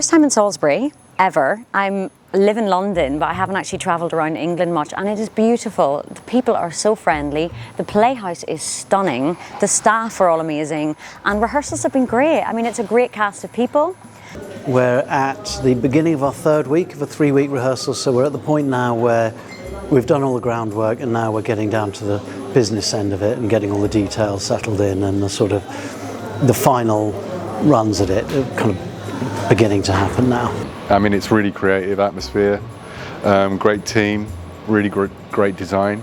First time in Salisbury, ever. I live in London, but I haven't actually travelled around England much, and it is beautiful. The people are so friendly, the Playhouse is stunning, the staff are all amazing, and rehearsals have been great. I mean, it's a great cast of people. We're at the beginning of our third week of a 3-week rehearsal, so we're at the point now where we've done all the groundwork and now we're getting down to the business end of it and getting all the details settled in, and the sort of the final runs at it are kind of beginning to happen now. I mean, it's really creative atmosphere, great team, really great design.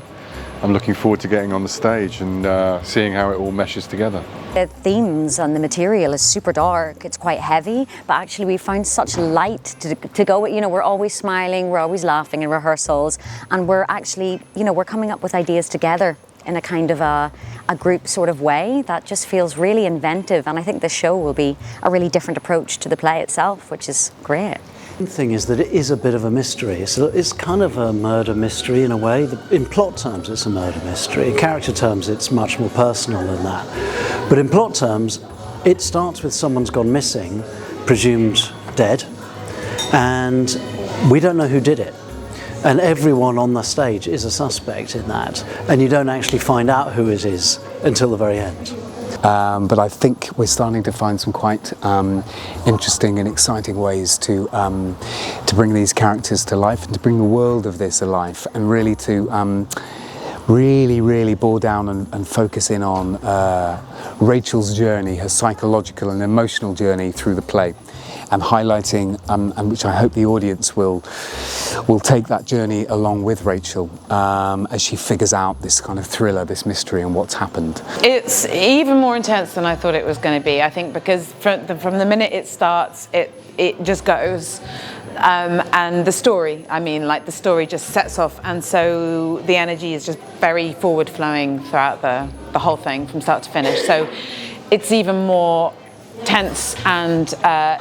I'm looking forward to getting on the stage and seeing how it all meshes together. The themes and the material is super dark, it's quite heavy, but actually we found such light to go with. You know, we're always smiling, we're always laughing in rehearsals, and we're actually, you know, we're coming up with ideas together in a kind of a group sort of way that just feels really inventive, and I think this show will be a really different approach to the play itself, which is great. The thing is that it is a bit of a mystery. It's kind of a murder mystery in a way. In plot terms, it's a murder mystery. In character terms, it's much more personal than that. But in plot terms, it starts with someone's gone missing, presumed dead, and we don't know who did it. And everyone on the stage is a suspect in that, and you don't actually find out who it is until the very end. But I think we're starting to find some quite interesting and exciting ways to bring these characters to life and to bring the world of this alive, and really to really bore down and focus in on Rachel's journey, her psychological and emotional journey through the play, and highlighting, and which I hope the audience will take that journey along with Rachel as she figures out this kind of thriller, this mystery, and what's happened. It's even more intense than I thought it was going to be, I think, because from the minute it starts, it just goes. And the story, I mean, like, the story just sets off, and so the energy is just very forward flowing throughout the whole thing from start to finish. So it's even more tense and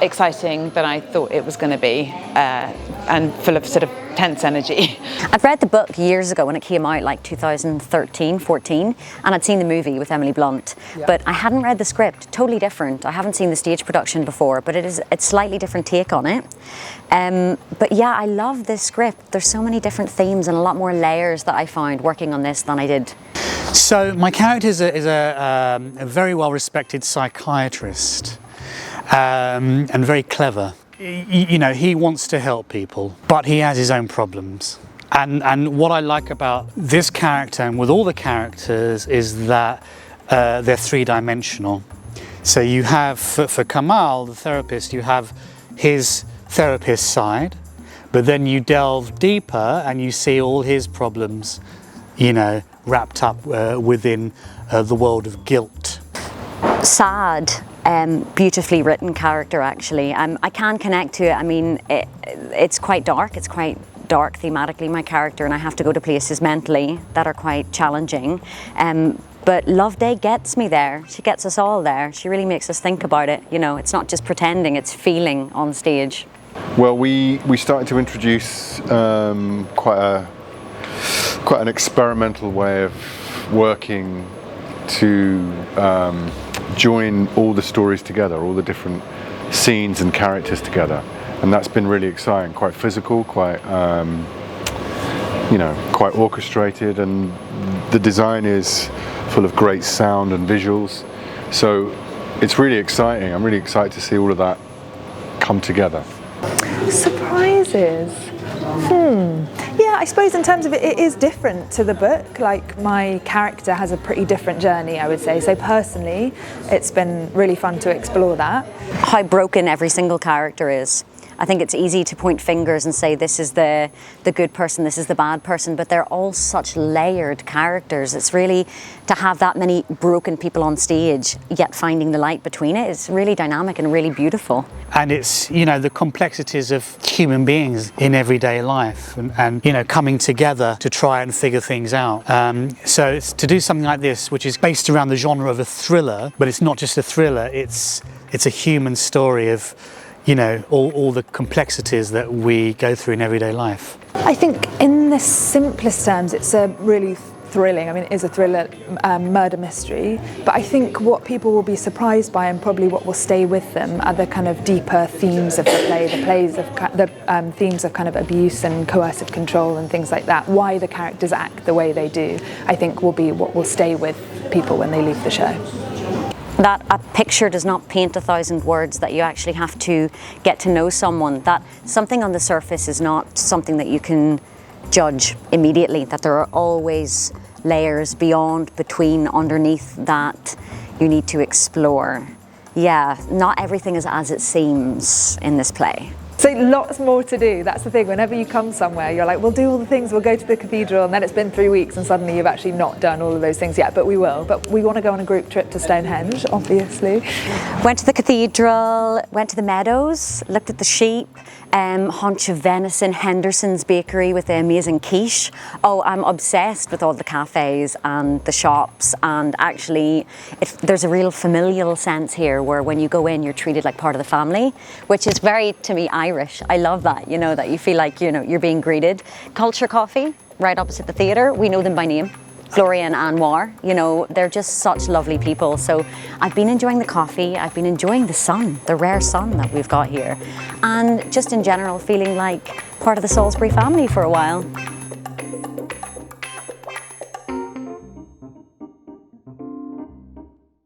exciting than I thought it was going to be, and full of sort of tense energy. I've read the book years ago when it came out, like 2013, 14, and I'd seen the movie with Emily Blunt, but I hadn't read the script. Totally different. I haven't seen the stage production before, but it's slightly different take on it. But yeah, I love this script. There's so many different themes and a lot more layers that I found working on this than I did. So my character is a very well-respected psychiatrist, and very clever. You know, he wants to help people, but he has his own problems. And what I like about this character, and with all the characters, is that they're three-dimensional. So you have, for Kamal, the therapist, you have his therapist side, but then you delve deeper and you see all his problems, you know, wrapped up within the world of guilt. Sad, beautifully written character, actually. I can connect to it. I mean, it's quite dark. It's quite dark thematically, my character, and I have to go to places mentally that are quite challenging. But Loveday gets me there. She gets us all there. She really makes us think about it. You know, it's not just pretending, it's feeling on stage. Well, we started to introduce quite an experimental way of working to join all the stories together, all the different scenes and characters together, and that's been really exciting. Quite physical, quite you know, quite orchestrated, and the design is full of great sound and visuals. So it's really exciting. I'm really excited to see all of that come together. Surprises. Yeah, I suppose in terms of it is different to the book. Like, my character has a pretty different journey, I would say. So personally, it's been really fun to explore that. How broken every single character is. I think it's easy to point fingers and say this is the good person, this is the bad person, but they're all such layered characters. It's really, to have that many broken people on stage, yet finding the light between it, it's really dynamic and really beautiful. And it's, you know, the complexities of human beings in everyday life, and you know, coming together to try and figure things out. So it's to do something like this, which is based around the genre of a thriller, but it's not just a thriller, it's a human story of, you know, all the complexities that we go through in everyday life. I think in the simplest terms, it's a really thrilling. I mean, it is a thriller murder mystery, but I think what people will be surprised by and probably what will stay with them are the kind of deeper themes of the play, the themes of kind of abuse and coercive control and things like that. Why the characters act the way they do, I think, will be what will stay with people when they leave the show. That a picture does not paint 1,000 words, that you actually have to get to know someone, that something on the surface is not something that you can judge immediately, that there are always layers beyond, between, underneath that you need to explore. Yeah, not everything is as it seems in this play. So lots more to do. That's the thing. Whenever you come somewhere, you're like, we'll do all the things, we'll go to the cathedral, and then it's been 3 weeks and suddenly you've actually not done all of those things yet, but we will. But we want to go on a group trip to Stonehenge, obviously. Went to the cathedral, went to the meadows, looked at the sheep, haunch of venison, Henderson's bakery with the amazing quiche. Oh, I'm obsessed with all the cafes and the shops, and actually there's a real familial sense here where when you go in you're treated like part of the family, which is very, to me, Irish. I love that, you know, that you feel like, you know, you're being greeted. Culture Coffee, right opposite the theatre, we know them by name. Gloria and Anwar, you know, they're just such lovely people. So I've been enjoying the coffee, I've been enjoying the sun, the rare sun that we've got here, and just in general feeling like part of the Salisbury family for a while.